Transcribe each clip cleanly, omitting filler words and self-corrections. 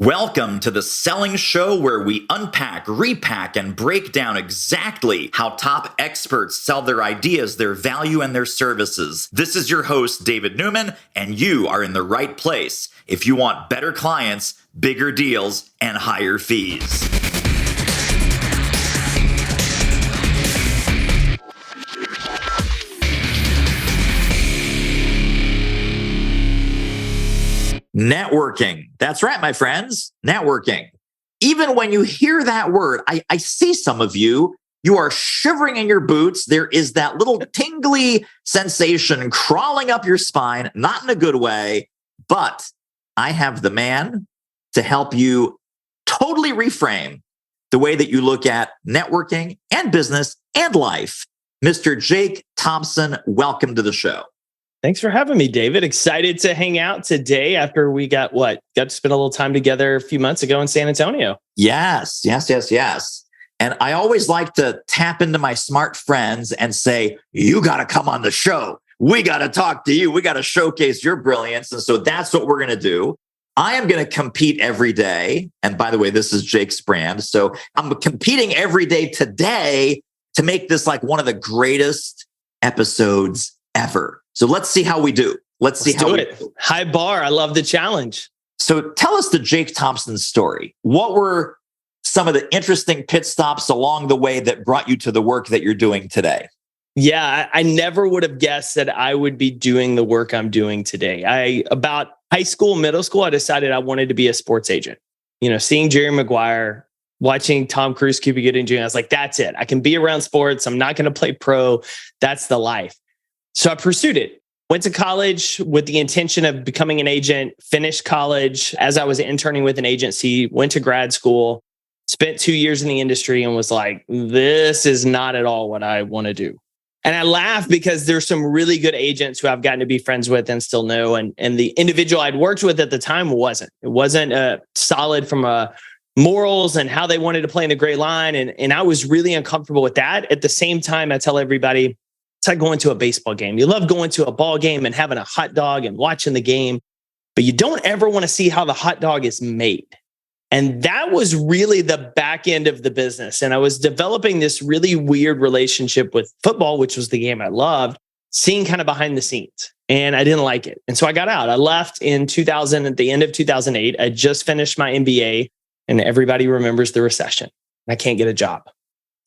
Welcome to the Selling Show, where we unpack, repack, and break down exactly how top experts sell their ideas, their value, and their services. This is your host, David Newman, and you are in the right place if you want better clients, bigger deals, and higher fees. Networking. That's right, my friends. Networking. Even when you hear that word, I see some of you, you are shivering in your boots. There is that little tingly sensation crawling up your spine, not in a good way, but I have the man to help you totally reframe the way that you look at networking and business and life. Mr. Jake Thompson, welcome to the show. Thanks for having me, David. Excited to hang out today after we got to spend a little time together a few months ago in San Antonio. Yes. And I always like to tap into my smart friends and say, you got to come on the show. We got to talk to you. We got to showcase your brilliance. And so that's what we're going to do. I am going to compete every day. And by the way, this is Jake's brand. So I'm competing every day today to make this like one of the greatest episodes ever. So let's see how we do. Let's see how we do. High bar. I love the challenge. So tell us the Jake Thompson story. What were some of the interesting pit stops along the way that brought you to the work that you're doing today? Yeah, I never would have guessed that I would be doing the work I'm doing today. About high school, middle school, I decided I wanted to be a sports agent. You know, seeing Jerry Maguire, watching Tom Cruise, Cuba Gooding Jr., I was like, that's it. I can be around sports. I'm not going to play pro. That's the life. So I pursued it. Went to college with the intention of becoming an agent, finished college as I was interning with an agency, went to grad school, spent 2 years in the industry and was like, this is not at all what I want to do. And I laugh because there's some really good agents who I've gotten to be friends with and still know. And the individual I'd worked with at the time wasn't. It wasn't solid from morals and how they wanted to play in the gray line. And I was really uncomfortable with that. At the same time, I tell everybody, it's like going to a baseball game. You love going to a ball game and having a hot dog and watching the game, but you don't ever want to see how the hot dog is made. And that was really the back end of the business. And I was developing this really weird relationship with football, which was the game I loved, seeing kind of behind the scenes. And I didn't like it. And so I got out. I left in 2000, at the end of 2008. I just finished my MBA, and everybody remembers the recession. I can't get a job.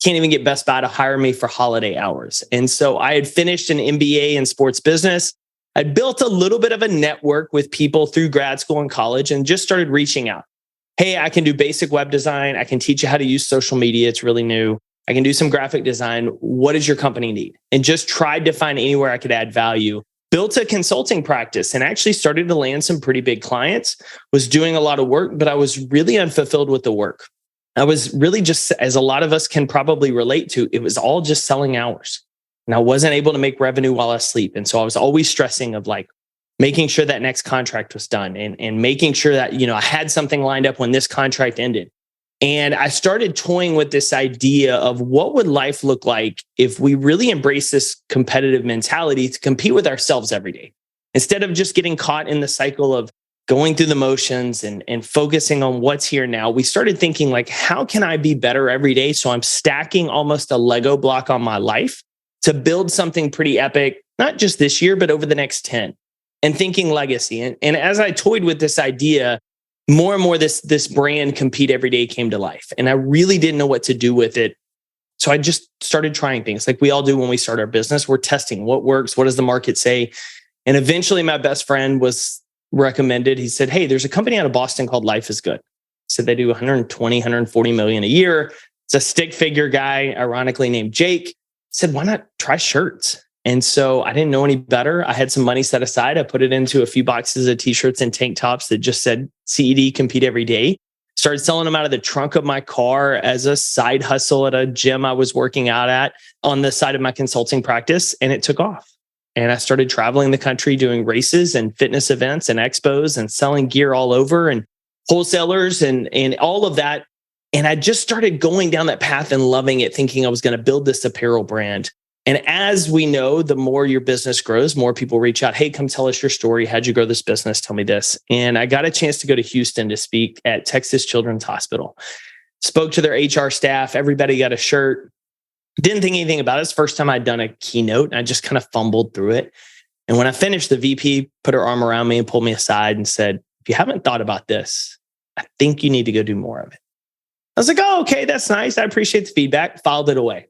Can't even get Best Buy to hire me for holiday hours. And so I had finished an MBA in sports business. I built a little bit of a network with people through grad school and college and just started reaching out. Hey, I can do basic web design. I can teach you how to use social media. It's really new. I can do some graphic design. What does your company need? And just tried to find anywhere I could add value. Built a consulting practice and actually started to land some pretty big clients. Was doing a lot of work, but I was really unfulfilled with the work. I was really just, as a lot of us can probably relate to, it was all just selling hours. And I wasn't able to make revenue while I sleep. And so I was always stressing of like making sure that next contract was done and making sure that, I had something lined up when this contract ended. And I started toying with this idea of what would life look like if we really embrace this competitive mentality to compete with ourselves every day. Instead of just getting caught in the cycle of going through the motions and focusing on what's here now, we started thinking like, how can I be better every day? So I'm stacking almost a Lego block on my life to build something pretty epic, not just this year, but over the next 10, and thinking legacy. And as I toyed with this idea, more and more this brand Compete Every Day came to life. And I really didn't know what to do with it. So I just started trying things like we all do when we start our business. We're testing what works, what does the market say? And eventually my best friend was recommended. He said, hey, there's a company out of Boston called Life is Good. So they do 120, 140 million a year. It's a stick figure guy, ironically named Jake. He said, why not try shirts? And so I didn't know any better. I had some money set aside. I put it into a few boxes of t-shirts and tank tops that just said CED, Compete Every Day. Started selling them out of the trunk of my car as a side hustle at a gym I was working out at on the side of my consulting practice. And it took off. And I started traveling the country doing races and fitness events and expos and selling gear all over and wholesalers and all of that. And I just started going down that path and loving it, thinking I was going to build this apparel brand. And as we know, the more your business grows, more people reach out. Hey, come tell us your story. How'd you grow this business? Tell me this. And I got a chance to go to Houston to speak at Texas Children's Hospital. Spoke to their HR staff. Everybody got a shirt. Didn't think anything about it. It's the first time I'd done a keynote. And I just kind of fumbled through it. And when I finished, the VP put her arm around me and pulled me aside and said, if you haven't thought about this, I think you need to go do more of it. I was like, oh, okay, that's nice. I appreciate the feedback. Filed it away.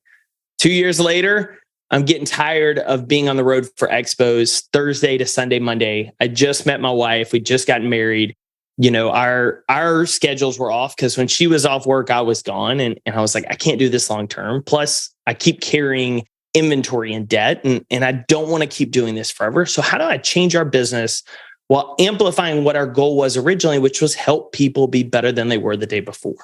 2 years later, I'm getting tired of being on the road for expos Thursday to Sunday, Monday. I just met my wife. We just got married. Our schedules were off because when she was off work, I was gone. And I was like, I can't do this long term. Plus, I keep carrying inventory and debt, and I don't want to keep doing this forever. So how do I change our business while amplifying what our goal was originally, which was help people be better than they were the day before?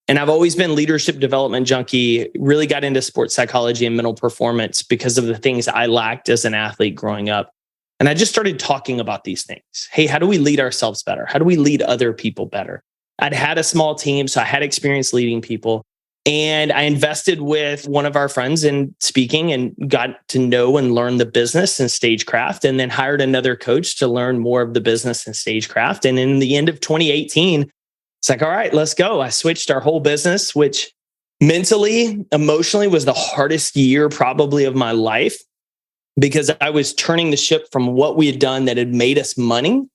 And I've always been leadership development junkie, really got into sports psychology and mental performance because of the things I lacked as an athlete growing up. And I just started talking about these things. Hey, how do we lead ourselves better? How do we lead other people better? I'd had a small team, so I had experience leading people. And I invested with one of our friends in speaking and got to know and learn the business and stagecraft, and then hired another coach to learn more of the business and stagecraft. And in the end of 2018, it's like, all right, let's go. I switched our whole business, which mentally, emotionally was the hardest year probably of my life, because I was turning the ship from what we had done that had made us money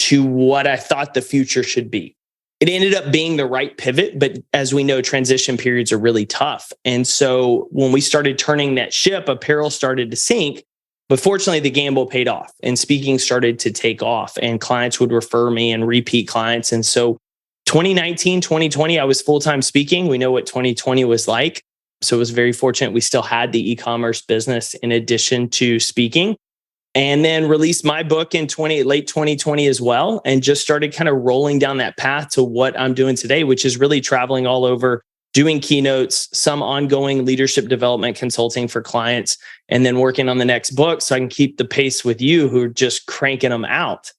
to what I thought the future should be. It ended up being the right pivot, but as we know, transition periods are really tough. And so when we started turning that ship, apparel started to sink. But fortunately, the gamble paid off and speaking started to take off, and clients would refer me and repeat clients. And so 2019, 2020, I was full-time speaking. We know what 2020 was like. So it was very fortunate we still had the e-commerce business in addition to speaking. And then released my book in late 2020 as well, and just started kind of rolling down that path to what I'm doing today, which is really traveling all over, doing keynotes, some ongoing leadership development consulting for clients, and then working on the next book so I can keep the pace with you who are just cranking them out.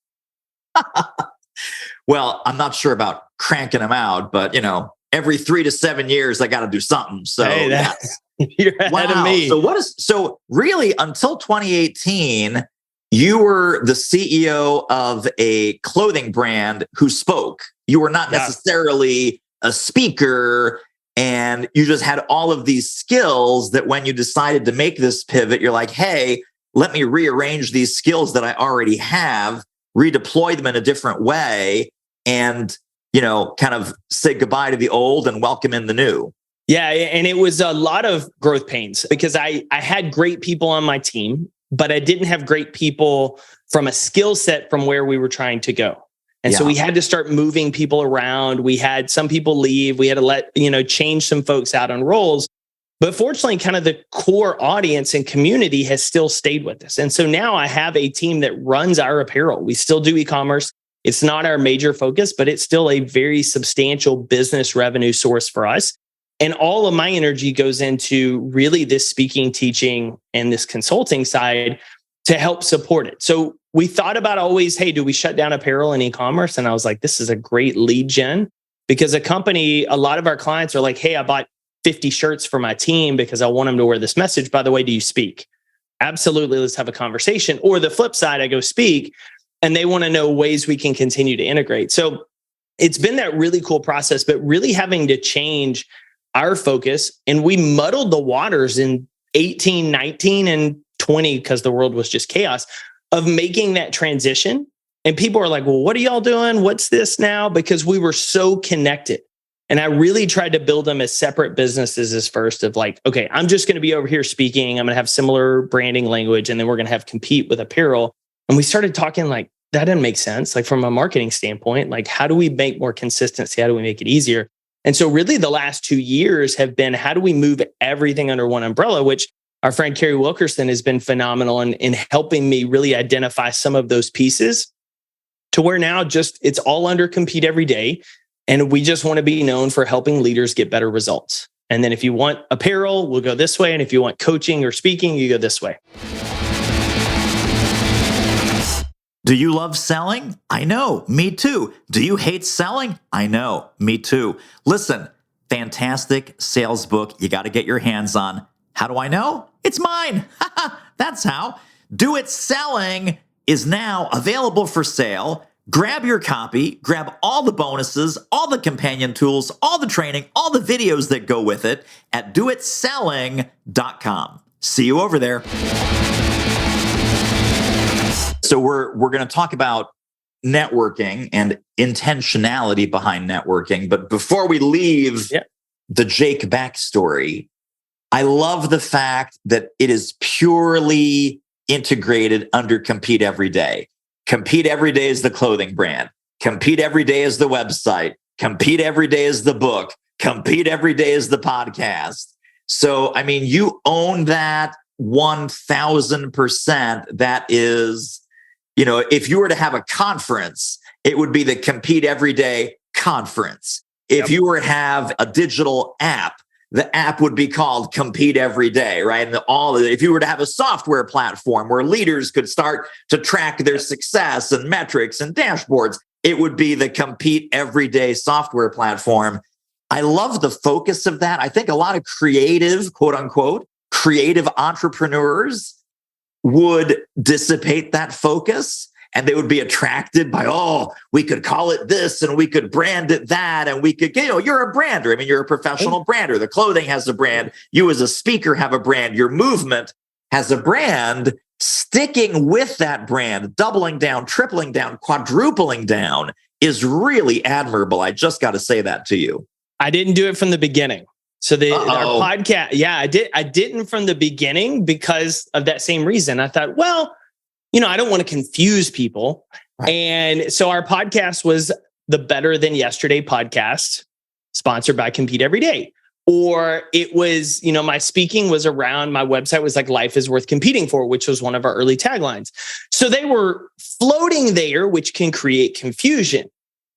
Well, I'm not sure about cranking them out, but every 3 to 7 years, I got to do something. So hey, you're ahead of me. So really until 2018, you were the CEO of a clothing brand who spoke. You were not necessarily a speaker, and you just had all of these skills that when you decided to make this pivot, you're like, hey, let me rearrange these skills that I already have, redeploy them in a different way, and kind of say goodbye to the old and welcome in the new. Yeah. And it was a lot of growth pains because I had great people on my team, but I didn't have great people from a skill set from where we were trying to go. And so we had to start moving people around. We had some people leave. We had to change some folks out on roles. But fortunately, kind of the core audience and community has still stayed with us. And so now I have a team that runs our apparel. We still do e-commerce. It's not our major focus, but it's still a very substantial business revenue source for us. And all of my energy goes into really this speaking, teaching, and this consulting side to help support it. So we thought about always, hey, do we shut down apparel and e-commerce? And I was like, this is a great lead gen, because a lot of our clients are like, hey, I bought 50 shirts for my team because I want them to wear this message. By the way, do you speak? Absolutely. Let's have a conversation. Or the flip side, I go speak, and they want to know ways we can continue to integrate. So it's been that really cool process, but really having to change our focus. And we muddled the waters in 18, 19, and 20, because the world was just chaos, of making that transition. And people are like, well, what are y'all doing? What's this now? Because we were so connected. And I really tried to build them as separate businesses as first of like, okay, I'm just going to be over here speaking. I'm going to have similar branding language, and then we're going to have compete with apparel. And we started talking like, that doesn't make sense. Like from a marketing standpoint, like how do we make more consistency? How do we make it easier? And so really the last 2 years have been, how do we move everything under one umbrella, which our friend Carrie Wilkerson has been phenomenal in helping me really identify some of those pieces to where now it's all under compete every day. And we just want to be known for helping leaders get better results. And then if you want apparel, we'll go this way. And if you want coaching or speaking, you go this way. Do you love selling? I know, me too. Do you hate selling? I know, me too. Listen, fantastic sales book you got to get your hands on. How do I know? It's mine. That's how. Do It Selling is now available for sale. Grab your copy, grab all the bonuses, all the companion tools, all the training, all the videos that go with it at doitselling.com. See you over there. So we're going to talk about networking and intentionality behind networking. But before we leave the Jake backstory, I love the fact that it is purely integrated under Compete Every Day. Compete Every Day is the clothing brand. Compete Every Day is the website. Compete Every Day is the book. Compete Every Day is the podcast. So, I mean, you own that 1000%. That is, if you were to have a conference, it would be the Compete Every Day conference. If you were to have a digital app, the app would be called Compete Every Day, right? And if you were to have a software platform where leaders could start to track their success and metrics and dashboards, it would be the Compete Every Day software platform. I love the focus of that. I think a lot of creative, quote unquote, creative entrepreneurs would dissipate that focus. And they would be attracted by, we could call it this and we could brand it that. And we could, you're a brander. I mean, you're a professional brander. The clothing has a brand. You as a speaker have a brand. Your movement has a brand. Sticking with that brand, doubling down, tripling down, quadrupling down is really admirable. I just got to say that to you. I didn't do it from the beginning. So our podcast, I didn't from the beginning because of that same reason. I thought, I don't want to confuse people. Right. And so our podcast was the Better Than Yesterday podcast, sponsored by Compete Every Day. Or it was, my speaking was around, my website was like Life is Worth Competing For, which was one of our early taglines. So they were floating there, which can create confusion.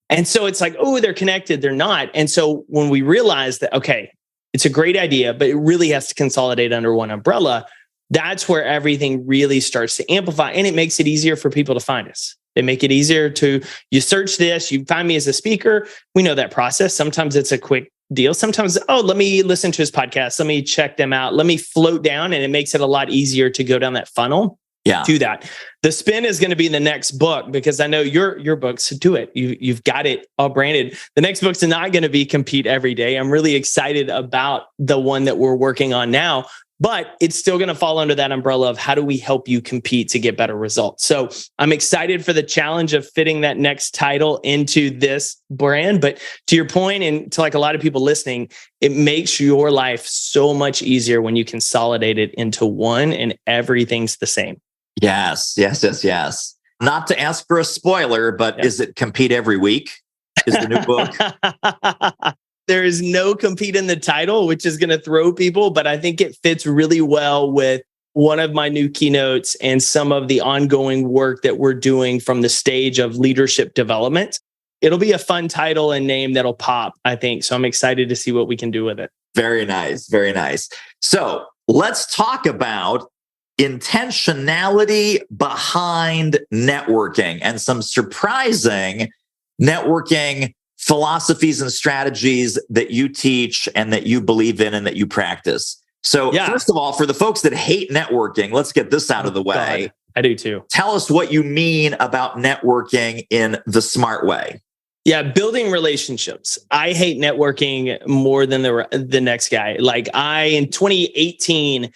And so it's like, they're connected, they're not. And so when we realized that, okay, it's a great idea, but it really has to consolidate under one umbrella, that's where everything really starts to amplify, and it makes it easier for people to find us. They make it easier you search this, you find me as a speaker. We know that process. Sometimes it's a quick deal. Sometimes, let me listen to his podcast. Let me check them out. Let me float down, and it makes it a lot easier to go down that funnel to that. The spin is going to be the next book, because I know your books do it. You've got it all branded. The next book's not going to be Compete Every Day. I'm really excited about the one that we're working on now. But it's still going to fall under that umbrella of how do we help you compete to get better results. So I'm excited for the challenge of fitting that next title into this brand. But to your point, and to like a lot of people listening, it makes your life so much easier when you consolidate it into one and everything's the same. Yes. Not to ask for a spoiler, but is it Compete Every Week? Is the new book? There is no compete in the title, which is going to throw people, but I think it fits really well with one of my new keynotes and some of the ongoing work that we're doing from the stage of leadership development. It'll be a fun title and name that'll pop, I think. So I'm excited to see what we can do with it. Very nice. Very nice. So let's talk about intentionality behind networking and some surprising networking philosophies and strategies that you teach and that you believe in and that you practice. So first of all, for the folks that hate networking, let's get this out of the way. God, I do too. Tell us what you mean about networking in the smart way. Yeah, building relationships. I hate networking more than the next guy. Like in 2018,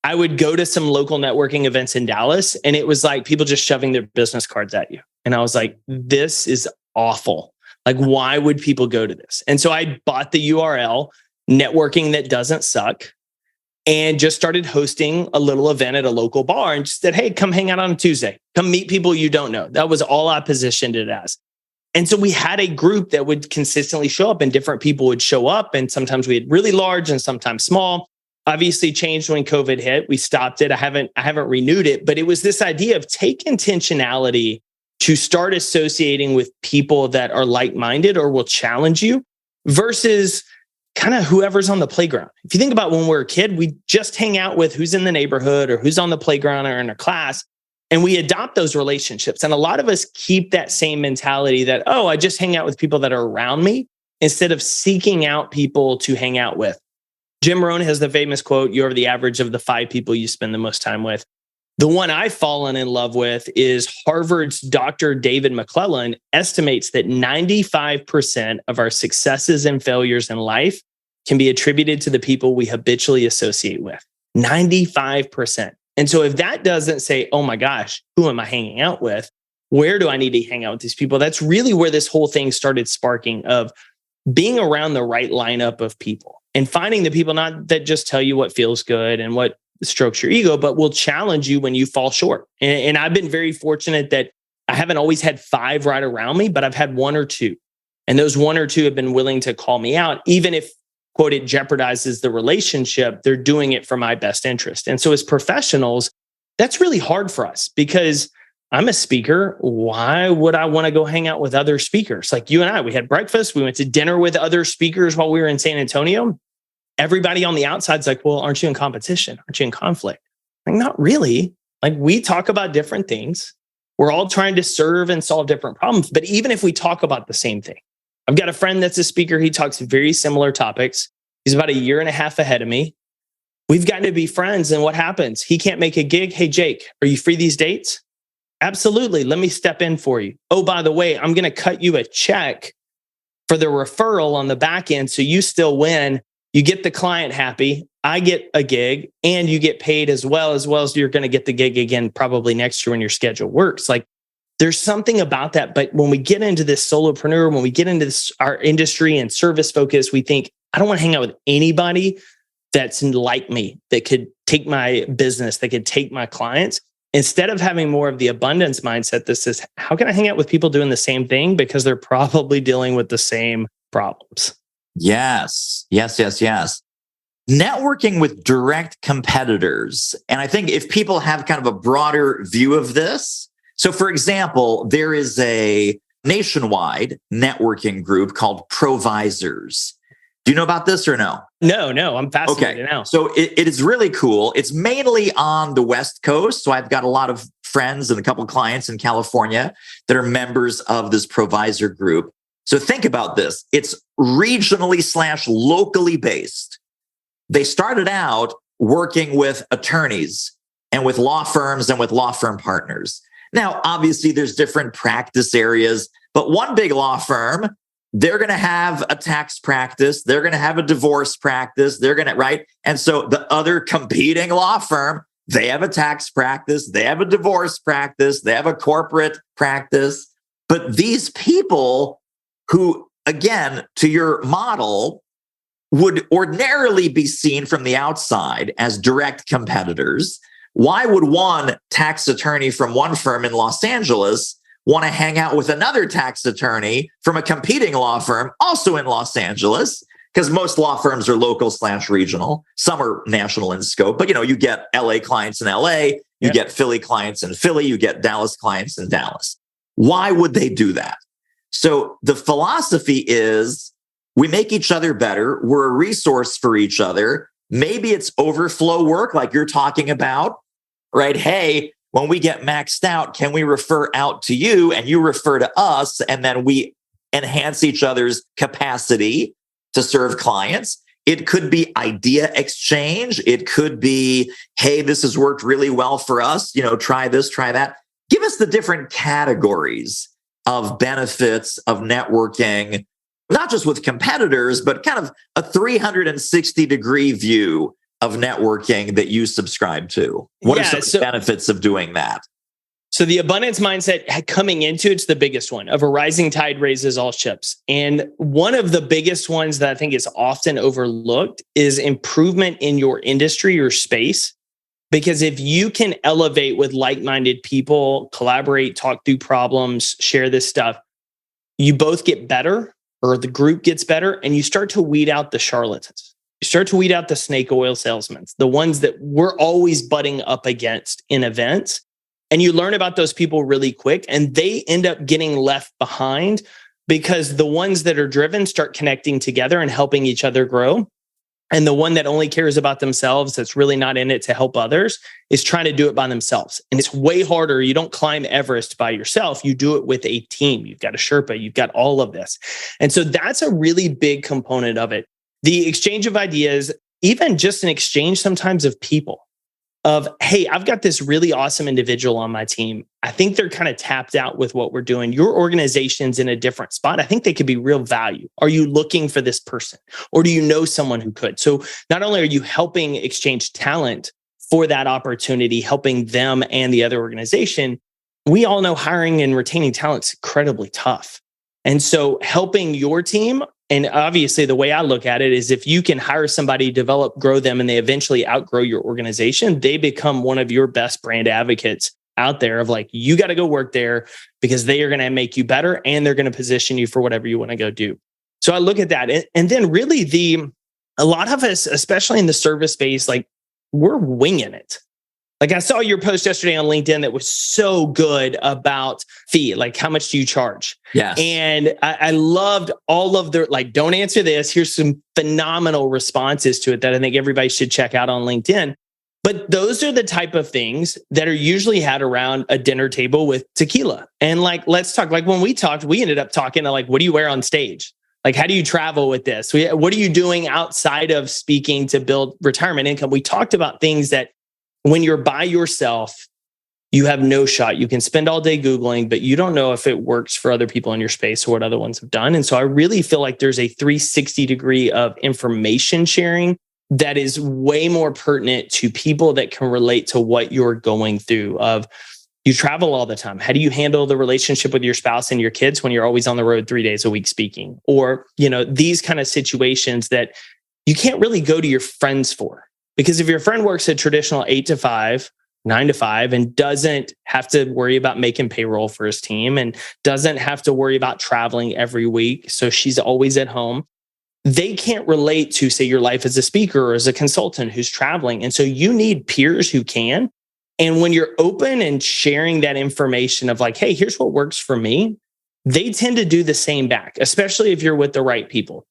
I would go to some local networking events in Dallas, and it was like people just shoving their business cards at you. And I was like, this is awful. Like, why would people go to this? And so I bought the URL, Networking That Doesn't Suck, and just started hosting a little event at a local bar and just said, hey, come hang out on a Tuesday. Come meet people you don't know. That was all I positioned it as. And so we had a group that would consistently show up, and different people would show up. And sometimes we had really large and sometimes small. Obviously changed when COVID hit. We stopped it. I haven't renewed it, but it was this idea of take intentionality to start associating with people that are like-minded or will challenge you versus kind of whoever's on the playground. If you think about when we're a kid, we just hang out with who's in the neighborhood or who's on the playground or in a class, and we adopt those relationships. And a lot of us keep that same mentality that, I just hang out with people that are around me instead of seeking out people to hang out with. Jim Rohn has the famous quote, "You are the average of the 5 people you spend the most time with." The one I've fallen in love with is Harvard's Dr. David McClellan estimates that 95% of our successes and failures in life can be attributed to the people we habitually associate with. 95%. And so if that doesn't say, oh my gosh, who am I hanging out with? Where do I need to hang out with these people? That's really where this whole thing started sparking, of being around the right lineup of people and finding the people not that just tell you what feels good and what strokes your ego, but will challenge you when you fall short. And I've been very fortunate that I haven't always had 5 right around me, but I've had 1 or 2. And those 1 or 2 have been willing to call me out, even if, quote, it jeopardizes the relationship. They're doing it for my best interest. And so as professionals, that's really hard for us because I'm a speaker. Why would I want to go hang out with other speakers? Like you and I, we had breakfast. We went to dinner with other speakers while we were in San Antonio. Everybody on the outside's like, well, aren't you in competition? Aren't you in conflict? Like, not really. Like, we talk about different things. We're all trying to serve and solve different problems. But even if we talk about the same thing, I've got a friend that's a speaker. He talks very similar topics. He's about 1.5 years ahead of me. We've gotten to be friends. And what happens? He can't make a gig. Hey, Jake, are you free these dates? Absolutely. Let me step in for you. Oh, by the way, I'm going to cut you a check for the referral on the back end. So you still win. You get the client happy, I get a gig, and you get paid as well as you're going to get the gig again probably next year when your schedule works. Like, there's something about that. But when we get into this solopreneur, when we get into this, our industry and service focus, we think, I don't want to hang out with anybody that's like me, that could take my business, that could take my clients. Instead of having more of the abundance mindset, this is, how can I hang out with people doing the same thing? Because they're probably dealing with the same problems. Yes. Networking with direct competitors. And I think if people have kind of a broader view of this, so for example, there is a nationwide networking group called Provisors. Do you know about this or no? No, I'm fascinated now. So it is really cool. It's mainly on the West Coast. So I've got a lot of friends and a couple of clients in California that are members of this Provisor group. So think about this. It's regionally/locally based. They started out working with attorneys and with law firms and with law firm partners. Now, obviously, there's different practice areas, but one big law firm, they're going to have a tax practice. They're going to have a divorce practice. They're going to, right? And so the other competing law firm, they have a tax practice. They have a divorce practice. They have a corporate practice. But these people who, again, to your model, would ordinarily be seen from the outside as direct competitors. Why would one tax attorney from one firm in Los Angeles want to hang out with another tax attorney from a competing law firm also in Los Angeles? Because most law firms are local/regional. Some are national in scope, but you get LA clients in LA, you get Philly clients in Philly, you get Dallas clients in Dallas. Why would they do that? So the philosophy is, we make each other better. We're a resource for each other. Maybe it's overflow work like you're talking about, right? Hey, when we get maxed out, can we refer out to you and you refer to us? And then we enhance each other's capacity to serve clients. It could be idea exchange. It could be, hey, this has worked really well for us. Try this, try that. Give us the different categories of benefits of networking, not just with competitors, but kind of a 360-degree view of networking that you subscribe to. What are some of the benefits of doing that? So the abundance mindset coming into it's the biggest one of a rising tide raises all ships. And one of the biggest ones that I think is often overlooked is improvement in your industry or space. Because if you can elevate with like-minded people, collaborate, talk through problems, share this stuff, you both get better, or the group gets better, and you start to weed out the charlatans. You start to weed out the snake oil salesmen, the ones that we're always butting up against in events. And you learn about those people really quick, and they end up getting left behind because the ones that are driven start connecting together and helping each other grow. And the one that only cares about themselves, that's really not in it to help others, is trying to do it by themselves. And it's way harder. You don't climb Everest by yourself. You do it with a team. You've got a Sherpa. You've got all of this. And so that's a really big component of it. The exchange of ideas, even just an exchange sometimes of people of, hey, I've got this really awesome individual on my team. I think they're kind of tapped out with what we're doing. Your organization's in a different spot. I think they could be real value. Are you looking for this person? Or do you know someone who could? So not only are you helping exchange talent for that opportunity, helping them and the other organization, we all know hiring and retaining talent is incredibly tough. And so helping your team, and obviously the way I look at it is if you can hire somebody, develop, grow them, and they eventually outgrow your organization, they become one of your best brand advocates out there of like, you got to go work there because they are going to make you better and they're going to position you for whatever you want to go do. So I look at that. And then really a lot of us, especially in the service space, like we're winging it. Like I saw your post yesterday on LinkedIn that was so good about fee, like how much do you charge? Yes. And I loved all of the, like, don't answer this. Here's some phenomenal responses to it that I think everybody should check out on LinkedIn. But those are the type of things that are usually had around a dinner table with tequila. And like, let's talk, like when we talked, we ended up talking to like, what do you wear on stage? Like, how do you travel with this? What are you doing outside of speaking to build retirement income? We talked about things that when you're by yourself, you have no shot. You can spend all day Googling, but you don't know if it works for other people in your space or what other ones have done. And so I really feel like there's a 360 degree of information sharing that is way more pertinent to people that can relate to what you're going through. Of you travel all the time. How do you handle the relationship with your spouse and your kids when you're always on the road 3 days a week speaking? Or, these kind of situations that you can't really go to your friends for. Because if your friend works a traditional 8 to 5, 9 to 5, and doesn't have to worry about making payroll for his team and doesn't have to worry about traveling every week, so she's always at home, they can't relate to, say, your life as a speaker or as a consultant who's traveling. And so you need peers who can. And when you're open and sharing that information of like, hey, here's what works for me, they tend to do the same back, especially if you're with the right people.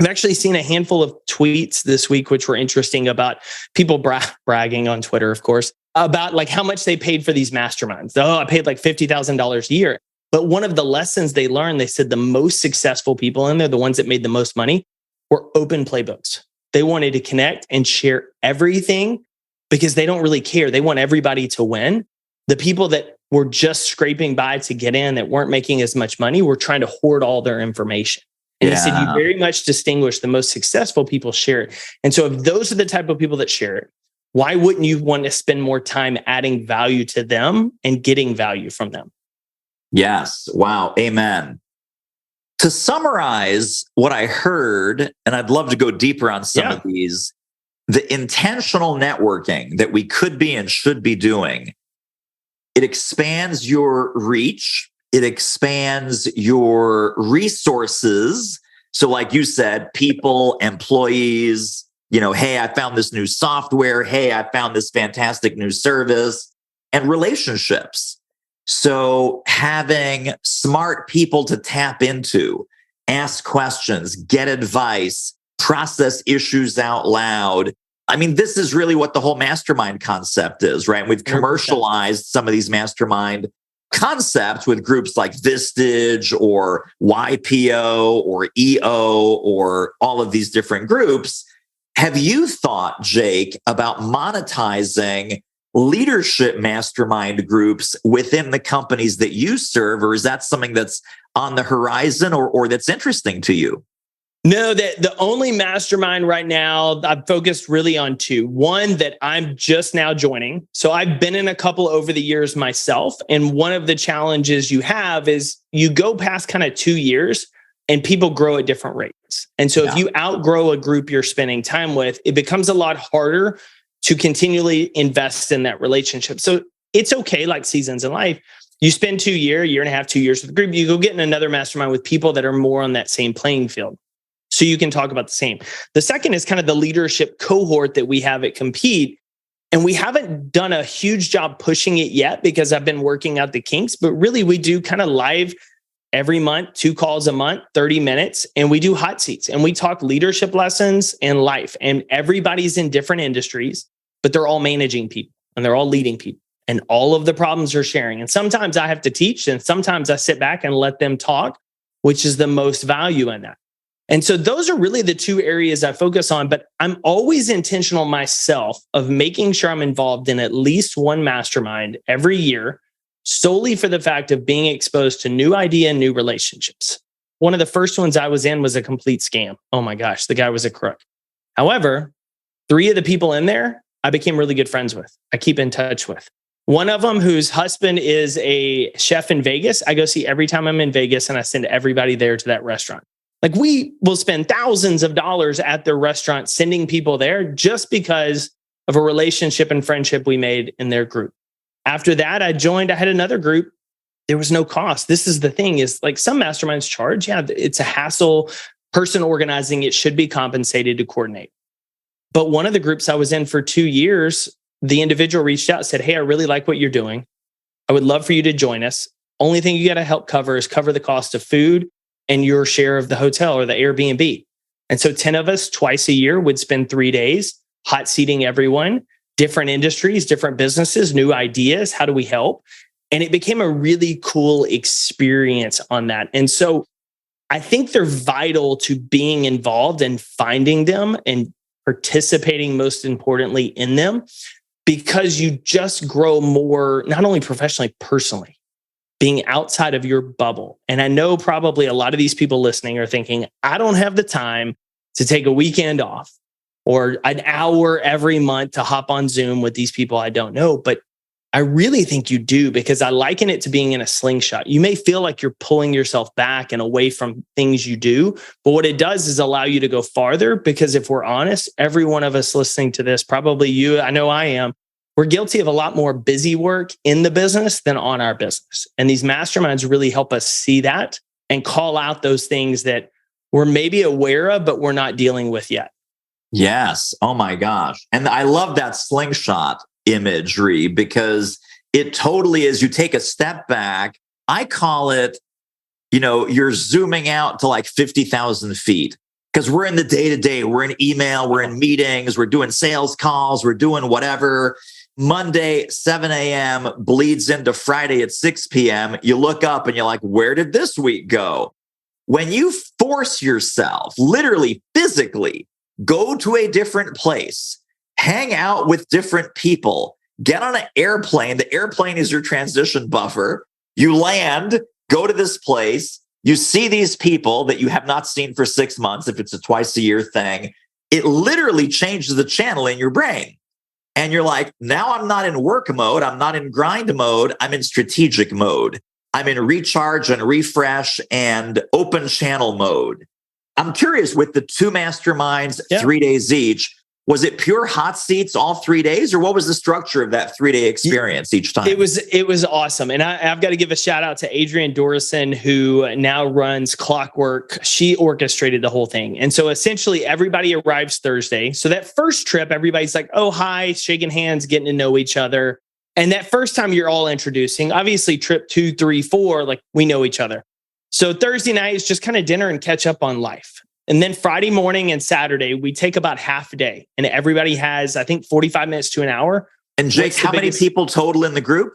I've actually seen a handful of tweets this week, which were interesting, about people bragging on Twitter, of course, about like how much they paid for these masterminds. Oh, I paid like $50,000 a year. But one of the lessons they learned, they said the most successful people in there, the ones that made the most money, were open playbooks. They wanted to connect and share everything because they don't really care. They want everybody to win. The people that were just scraping by to get in, that weren't making as much money, were trying to hoard all their information. And he said, you very much distinguish the most successful people share it. And so if those are the type of people that share it, why wouldn't you want to spend more time adding value to them and getting value from them? Yes. Wow. Amen. To summarize what I heard, and I'd love to go deeper on some of these, the intentional networking that we could be and should be doing, it expands your reach. It expands your resources. So like you said, people, employees, hey, I found this new software. Hey, I found this fantastic new service, and relationships. So having smart people to tap into, ask questions, get advice, process issues out loud. I mean, this is really what the whole mastermind concept is, right? We've commercialized some of these mastermind concepts with groups like Vistage or YPO or EO or all of these different groups. Have you thought, Jake, about monetizing leadership mastermind groups within the companies that you serve? Or is that something that's on the horizon or that's interesting to you? No, the only mastermind right now, I've focused really on two. One that I'm just now joining. So I've been in a couple over the years myself. And one of the challenges you have is you go past kind of 2 years and people grow at different rates. And so if you outgrow a group you're spending time with, it becomes a lot harder to continually invest in that relationship. So it's okay, like seasons in life. You spend year and a half, 2 years with the group, you go get in another mastermind with people that are more on that same playing field. So you can talk about the same. The second is kind of the leadership cohort that we have at Compete. And we haven't done a huge job pushing it yet because I've been working out the kinks, but really we do kind of live every month, 2 calls a month, 30 minutes, and we do hot seats and we talk leadership lessons and life. And everybody's in different industries, but they're all managing people and they're all leading people and all of the problems are sharing. And sometimes I have to teach and sometimes I sit back and let them talk, which is the most value in that. And so those are really the two areas I focus on, but I'm always intentional myself of making sure I'm involved in at least one mastermind every year, solely for the fact of being exposed to new idea and new relationships. One of the first ones I was in was a complete scam. Oh my gosh, the guy was a crook. However, 3 of the people in there, I became really good friends with. I keep in touch with. One of them, whose husband is a chef in Vegas, I go see every time I'm in Vegas, and I send everybody there to that restaurant. Like, we will spend thousands of dollars at their restaurant sending people there just because of a relationship and friendship we made in their group. After that, I had another group. There was no cost. This is the thing, is like, some masterminds charge. Yeah, it's a hassle. Person organizing it should be compensated to coordinate. But one of the groups I was in for 2 years, the individual reached out and said, "Hey, I really like what you're doing. I would love for you to join us. Only thing you got to help cover is cover the cost of food and your share of the hotel or the Airbnb." And so 10 of us twice a year would spend 3 days hot seating everyone, different industries, different businesses, new ideas. How do we help? And it became a really cool experience on that. And so I think they're vital to being involved and finding them and participating, most importantly, in them, because you just grow more, not only professionally, personally, being outside of your bubble. And I know probably a lot of these people listening are thinking, I don't have the time to take a weekend off or an hour every month to hop on Zoom with these people I don't know. But I really think you do, because I liken it to being in a slingshot. You may feel like you're pulling yourself back and away from things you do, but what it does is allow you to go farther. Because if we're honest, every one of us listening to this, probably you, I know I am, we're guilty of a lot more busy work in the business than on our business. And these masterminds really help us see that and call out those things that we're maybe aware of, but we're not dealing with yet. Yes. Oh my gosh. And I love that slingshot imagery, because it totally is. You take a step back. I call it, you're zooming out to like 50,000 feet, because we're in the day-to-day. We're in email, we're in meetings, we're doing sales calls, we're doing whatever. Monday, 7 a.m. bleeds into Friday at 6 p.m. You look up and you're like, where did this week go? When you force yourself, literally, physically, go to a different place, hang out with different people, get on an airplane. The airplane is your transition buffer. You land, go to this place. You see these people that you have not seen for 6 months. If it's a twice a year thing, it literally changes the channel in your brain. And you're like, now I'm not in work mode. I'm not in grind mode. I'm in strategic mode. I'm in recharge and refresh and open channel mode. I'm curious, with the 2 masterminds, 3 days each, was it pure hot seats all 3 days, or what was the structure of that 3-day experience each time? It was awesome. And I've got to give a shout out to Adrienne Dorison, who now runs Clockwork. She orchestrated the whole thing. And so essentially everybody arrives Thursday. So that first trip, everybody's like, oh, hi, shaking hands, getting to know each other. And that first time you're all introducing, obviously trip 2, 3, 4, like, we know each other. So Thursday night is just kind of dinner and catch up on life. And then Friday morning and Saturday, we take about half a day, and everybody has, I think, 45 minutes to an hour. And Jake, how many people total in the group?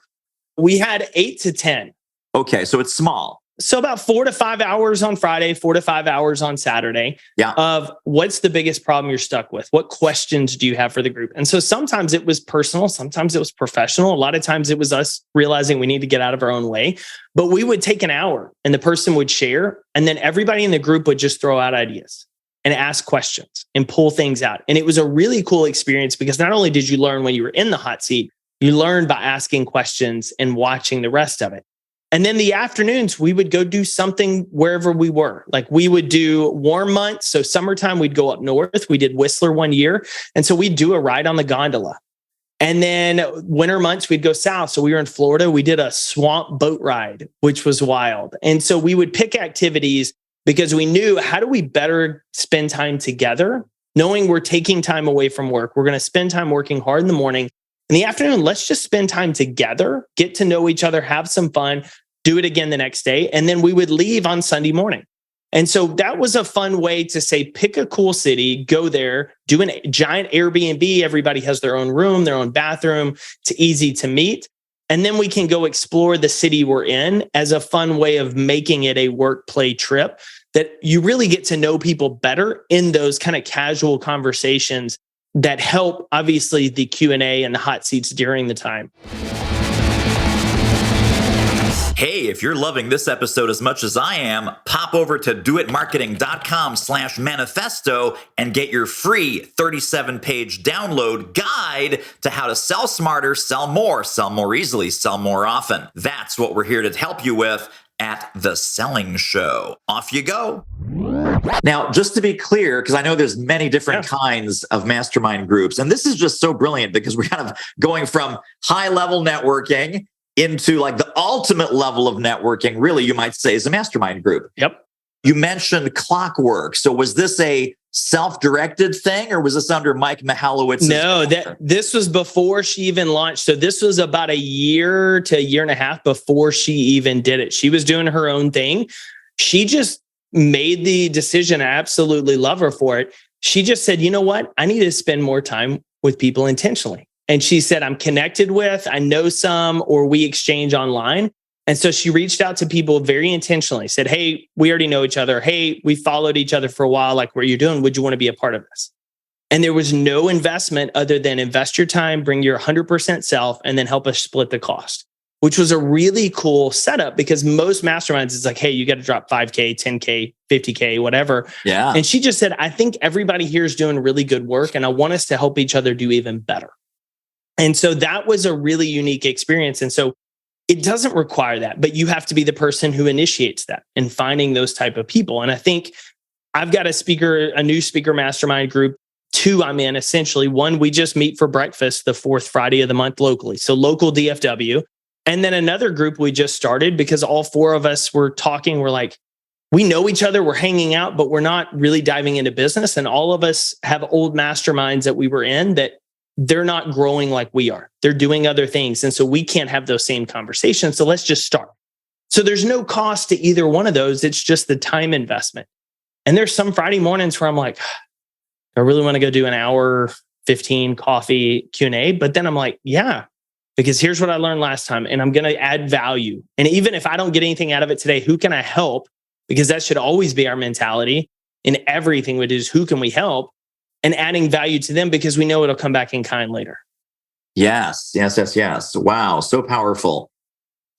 We had 8 to 10. Okay, so it's small. So about 4 to 5 hours on Friday, 4 to 5 hours on Saturday. Yeah. Of what's the biggest problem you're stuck with? What questions do you have for the group? And so sometimes it was personal, sometimes it was professional. A lot of times it was us realizing we need to get out of our own way. But we would take an hour and the person would share, and then everybody in the group would just throw out ideas and ask questions and pull things out. And it was a really cool experience, because not only did you learn when you were in the hot seat, you learned by asking questions and watching the rest of it. And then the afternoons, we would go do something wherever we were. Like, we would do warm months. So summertime, we'd go up north. We did Whistler one year. And so we'd do a ride on the gondola. And then winter months, we'd go south. So we were in Florida. We did a swamp boat ride, which was wild. And so we would pick activities because we knew, how do we better spend time together, knowing we're taking time away from work. We're going to spend time working hard in the morning. In the afternoon, let's just spend time together, get to know each other, have some fun, do it again the next day. And then we would leave on Sunday morning. And so that was a fun way to say, pick a cool city, go there, do a giant Airbnb. Everybody has their own room, their own bathroom. It's easy to meet. And then we can go explore the city we're in as a fun way of making it a work play trip that you really get to know people better in those kind of casual conversations that help, obviously, the Q&A and the hot seats during the time. Hey, if you're loving this episode as much as I am, pop over to doitmarketing.com/manifesto and get your free 37-page download guide to how to sell smarter, sell more easily, sell more often. That's what we're here to help you with at The Selling Show. Off you go. Now, just to be clear, because I know there's many different kinds of mastermind groups, and this is just so brilliant because we're kind of going from high-level networking into like the ultimate level of networking, really, you might say, is a mastermind group. Yep. You mentioned Clockwork. So was this a self-directed thing or was this under Mike Michalowicz's? No, this was before she even launched. So this was about a year to a year and a half before she even did it. She was doing her own thing. She just made the decision. I absolutely love her for it. She just said, you know what? I need to spend more time with people intentionally. And she said, I'm connected with, I know some, or we exchange online. And so she reached out to people very intentionally, said, hey, we already know each other. Hey, we followed each other for a while, like what you're doing. Would you want to be a part of this? And there was no investment other than invest your time, bring your 100% self, and then help us split the cost, which was a really cool setup because most masterminds is like, hey, you got to drop 5K, 10K, 50K, whatever. Yeah. And she just said, I think everybody here is doing really good work and I want us to help each other do even better. And so that was a really unique experience. And so it doesn't require that, but you have to be the person who initiates that and finding those type of people. And I think I've got a new speaker mastermind group. 2 I'm in essentially. 1, we just meet for breakfast the 4th Friday of the month locally. So local DFW. And then another group we just started because all 4 of us were talking. We're like, we know each other, we're hanging out, but we're not really diving into business. And all of us have old masterminds that we were in that they're not growing like we are. They're doing other things. And so we can't have those same conversations. So let's just start. So there's no cost to either one of those. It's just the time investment. And there's some Friday mornings where I'm like, I really want to go do an hour, 15 coffee Q&A. But then I'm like, yeah, because here's what I learned last time. And I'm going to add value. And even if I don't get anything out of it today, who can I help? Because that should always be our mentality in everything we do is who can we help? And adding value to them because we know it'll come back in kind later. Yes. Wow. So powerful.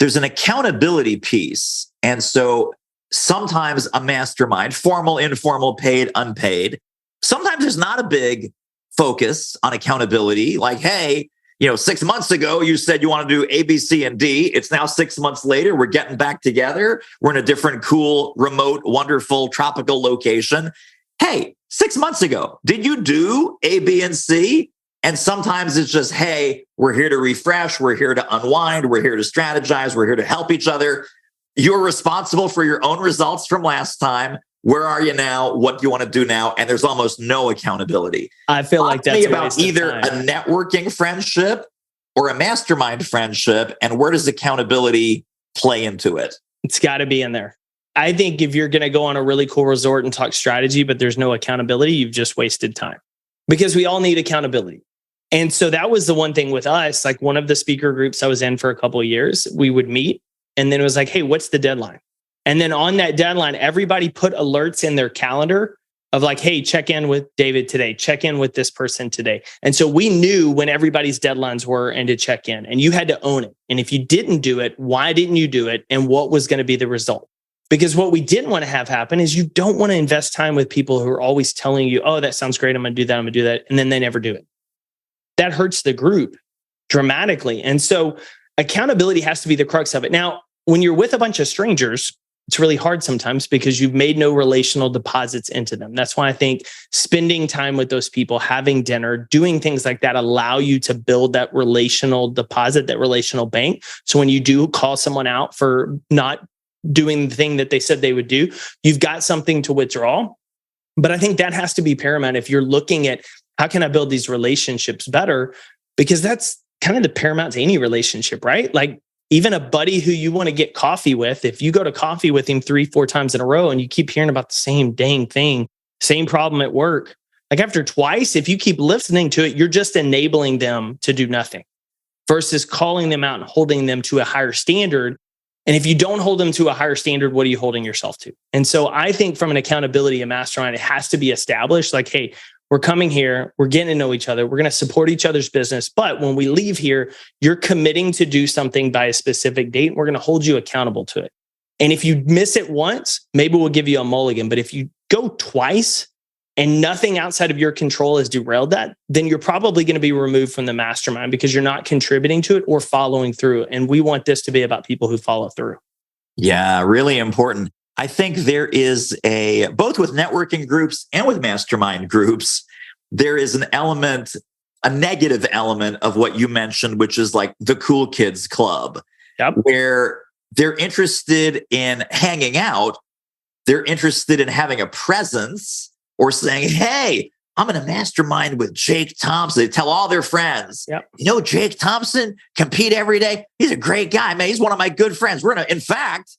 There's an accountability piece. And so sometimes a mastermind, formal, informal, paid, unpaid, sometimes there's not a big focus on accountability. Like, hey, 6 months ago, you said you want to do A, B, C, and D. It's now 6 months later. We're getting back together. We're in a different, cool, remote, wonderful, tropical location. Hey, 6 months ago, did you do A, B, and C? And sometimes it's just, hey, we're here to refresh. We're here to unwind. We're here to strategize. We're here to help each other. You're responsible for your own results from last time. Where are you now? What do you want to do now? And there's almost no accountability. I feel like that's about either a networking friendship or a mastermind friendship. And where does accountability play into it? It's got to be in there. I think if you're going to go on a really cool resort and talk strategy, but there's no accountability, you've just wasted time because we all need accountability. And so that was the one thing with us, like one of the speaker groups I was in for a couple of years, we would meet and then it was like, hey, what's the deadline? And then on that deadline, everybody put alerts in their calendar of like, hey, check in with David today, check in with this person today. And so we knew when everybody's deadlines were and to check in and you had to own it. And if you didn't do it, why didn't you do it? And what was going to be the result? Because what we didn't want to have happen is you don't want to invest time with people who are always telling you, oh, that sounds great. I'm going to do that. I'm going to do that. And then they never do it. That hurts the group dramatically. And so accountability has to be the crux of it. Now, when you're with a bunch of strangers, it's really hard sometimes because you've made no relational deposits into them. That's why I think spending time with those people, having dinner, doing things like that allow you to build that relational deposit, that relational bank. So when you do call someone out for not doing the thing that they said they would do, you've got something to withdraw. But I think that has to be paramount if you're looking at how can I build these relationships better? Because that's kind of the paramount to any relationship, right? Like even a buddy who you want to get coffee with, if you go to coffee with him 3-4 times in a row and you keep hearing about the same dang thing, same problem at work, like after twice, if you keep listening to it, you're just enabling them to do nothing versus calling them out and holding them to a higher standard And if you don't hold them to a higher standard, what are you holding yourself to? And so I think from an accountability and mastermind, it has to be established like, hey, we're coming here, we're getting to know each other, we're going to support each other's business. But when we leave here, you're committing to do something by a specific date, and we're going to hold you accountable to it. And if you miss it once, maybe we'll give you a mulligan. But if you go twice and nothing outside of your control has derailed that, then you're probably going to be removed from the mastermind because you're not contributing to it or following through. And we want this to be about people who follow through. Yeah, really important. I think there is both with networking groups and with mastermind groups, there is an element, a negative element of what you mentioned, which is like the cool kids club, where they're interested in hanging out. They're interested in having a presence or saying, hey, I'm in a mastermind with Jake Thompson. They tell all their friends, you know, Jake Thompson, compete every day. He's a great guy, man. He's one of my good friends. In fact,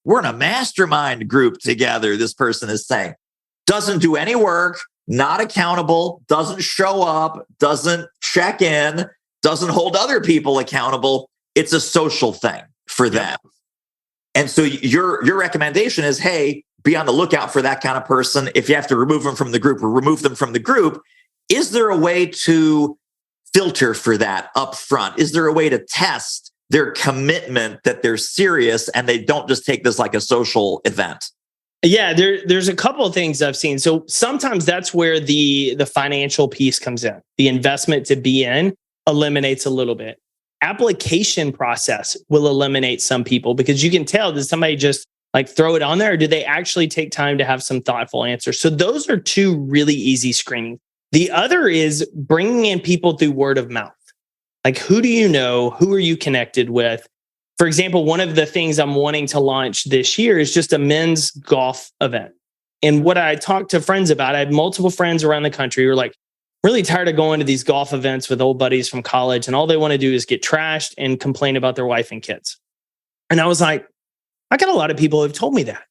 we're in a mastermind group together. This person is saying, doesn't do any work, not accountable, doesn't show up, doesn't check in, doesn't hold other people accountable. It's a social thing for them. And so your recommendation is, hey, be on the lookout for that kind of person. If you have to remove them from the group or remove them from the group, is there a way to filter for that up front? Is there a way to test their commitment that they're serious and they don't just take this like a social event? Yeah, there's a couple of things I've seen. So sometimes that's where the financial piece comes in. The investment to be in eliminates a little bit. Application process will eliminate some people because you can tell, does somebody just like throw it on there, or do they actually take time to have some thoughtful answers? So those are two really easy screening. The other is bringing in people through word of mouth. Like, who do you know? Who are you connected with? For example, one of the things I'm wanting to launch this year is just a men's golf event. And what I talked to friends about, I had multiple friends around the country who are like, really tired of going to these golf events with old buddies from college. And all they want to do is get trashed and complain about their wife and kids. And I was like, I got a lot of people who have told me that.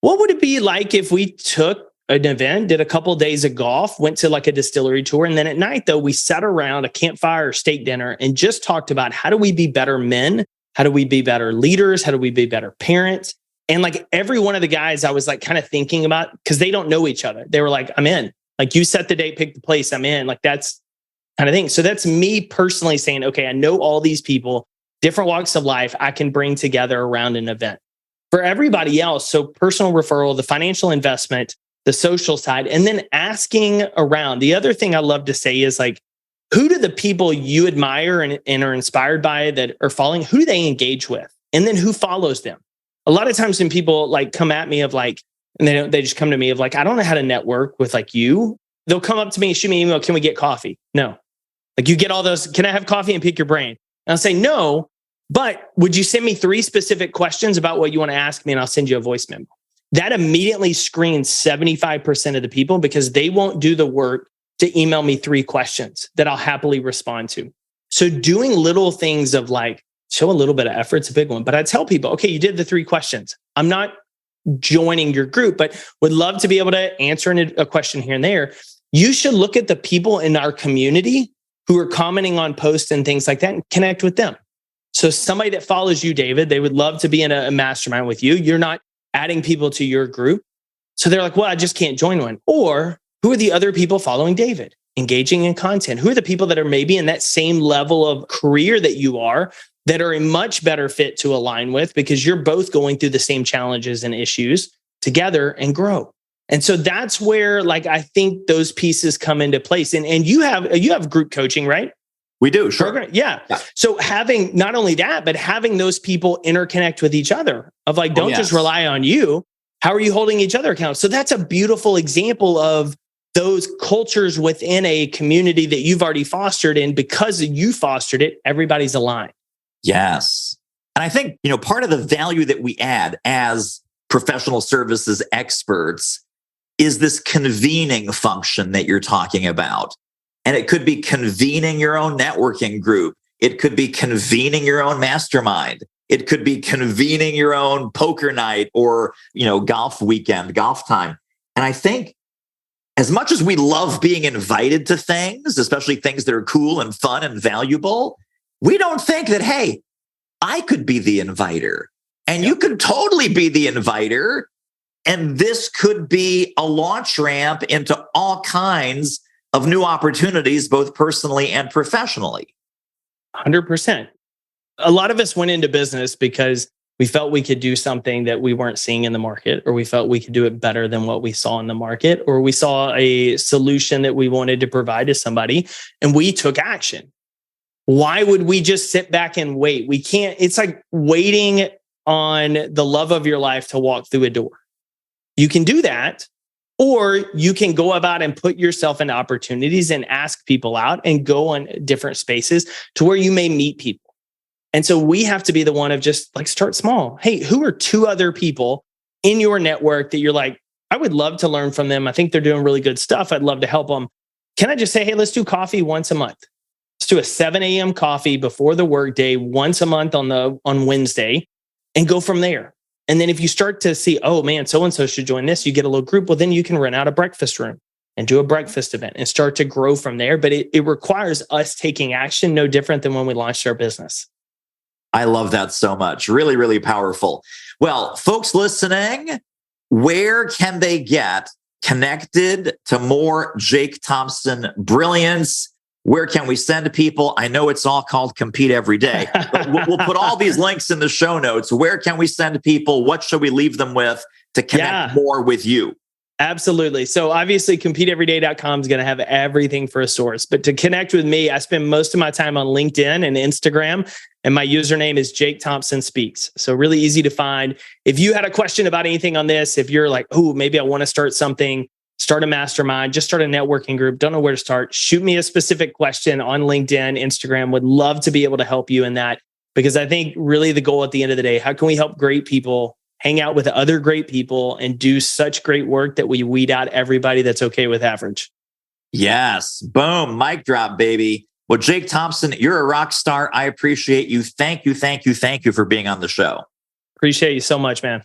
What would it be like if we took an event, did a couple of days of golf, went to like a distillery tour, and then at night, though, we sat around a campfire or steak dinner and just talked about how do we be better men? How do we be better leaders? How do we be better parents? And like every one of the guys I was like kind of thinking about, because they don't know each other. They were like, I'm in. Like, you set the date, pick the place, I'm in. Like, that's kind of thing. So that's me personally saying, okay, I know all these people, different walks of life, I can bring together around an event. For everybody else, so personal referral, the financial investment, the social side, and then asking around. The other thing I love to say is like, who do the people you admire and are inspired by that are following, who do they engage with? And then who follows them? A lot of times when people like come at me of like, and they just come to me of like, I don't know how to network with like you. They'll come up to me and shoot me an email. Can we get coffee? No. Like, you get all those, can I have coffee and pick your brain? And I'll say, no, but would you send me 3 specific questions about what you want to ask me? And I'll send you a voice memo. That immediately screens 75% of the people because they won't do the work to email me 3 questions that I'll happily respond to. So doing little things of like, show a little bit of effort, it's a big one. But I tell people, okay, you did the 3 questions. I'm not joining your group, but would love to be able to answer a question here and there. You should look at the people in our community who are commenting on posts and things like that and connect with them. So somebody that follows you, David, they would love to be in a mastermind with you. You're not adding people to your group. So they're like, well, I just can't join one. Or who are the other people following David, engaging in content? Who are the people that are maybe in that same level of career that you are, that are a much better fit to align with because you're both going through the same challenges and issues together and grow. And so that's where like, I think those pieces come into place. And you have group coaching, right? We do, sure. Yeah. So having not only that, but having those people interconnect with each other of like, don't just rely on you. How are you holding each other accountable? So that's a beautiful example of those cultures within a community that you've already fostered. And because you fostered it, everybody's aligned. Yes. And I think, part of the value that we add as professional services experts is this convening function that you're talking about. And it could be convening your own networking group. It could be convening your own mastermind. It could be convening your own poker night or, golf weekend, golf time. And I think as much as we love being invited to things, especially things that are cool and fun and valuable, we don't think that, hey, I could be the inviter and you could totally be the inviter. And this could be a launch ramp into all kinds of new opportunities, both personally and professionally. 100%. A lot of us went into business because we felt we could do something that we weren't seeing in the market, or we felt we could do it better than what we saw in the market, or we saw a solution that we wanted to provide to somebody and we took action. Why would we just sit back and wait? We can't. It's like waiting on the love of your life to walk through a door. You can do that, or you can go about and put yourself in opportunities and ask people out and go on different spaces to where you may meet people. And so we have to be the one of just like start small. Hey, who are 2 other people in your network that you're like, I would love to learn from them. I think they're doing really good stuff. I'd love to help them. Can I just say, hey, let's do coffee once a month. Let's do a 7 a.m. coffee before the workday once a month on Wednesday and go from there. And then if you start to see, oh man, so-and-so should join this, you get a little group. Well, then you can rent out a breakfast room and do a breakfast event and start to grow from there. But it requires us taking action, no different than when we launched our business. I love that so much. Really, really powerful. Well, folks listening, where can they get connected to more Jake Thompson brilliance? Where can we send people? I know it's all called Compete Every Day, but we'll put all these links in the show notes. Where can we send people? What should we leave them with to connect more with you? Absolutely. So obviously competeeveryday.com is going to have everything for a source, but to connect with me, I spend most of my time on LinkedIn and Instagram, and my username is Jake Thompson Speaks. So really easy to find. If you had a question about anything on this, if you're like, oh, maybe I want to start something, start a mastermind, just start a networking group, don't know where to start, shoot me a specific question on LinkedIn, Instagram. Would love to be able to help you in that, because I think really the goal at the end of the day, how can we help great people hang out with other great people and do such great work that we weed out everybody that's okay with average? Yes. Boom. Mic drop, baby. Well, Jake Thompson, you're a rock star. I appreciate you. Thank you for being on the show. Appreciate you so much, man.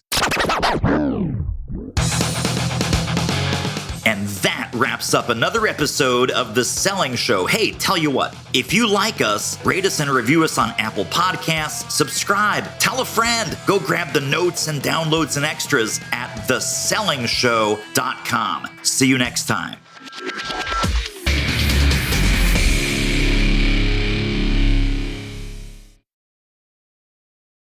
And that wraps up another episode of The Selling Show. Hey, tell you what, if you like us, rate us and review us on Apple Podcasts, subscribe, tell a friend, go grab the notes and downloads and extras at thesellingshow.com. See you next time.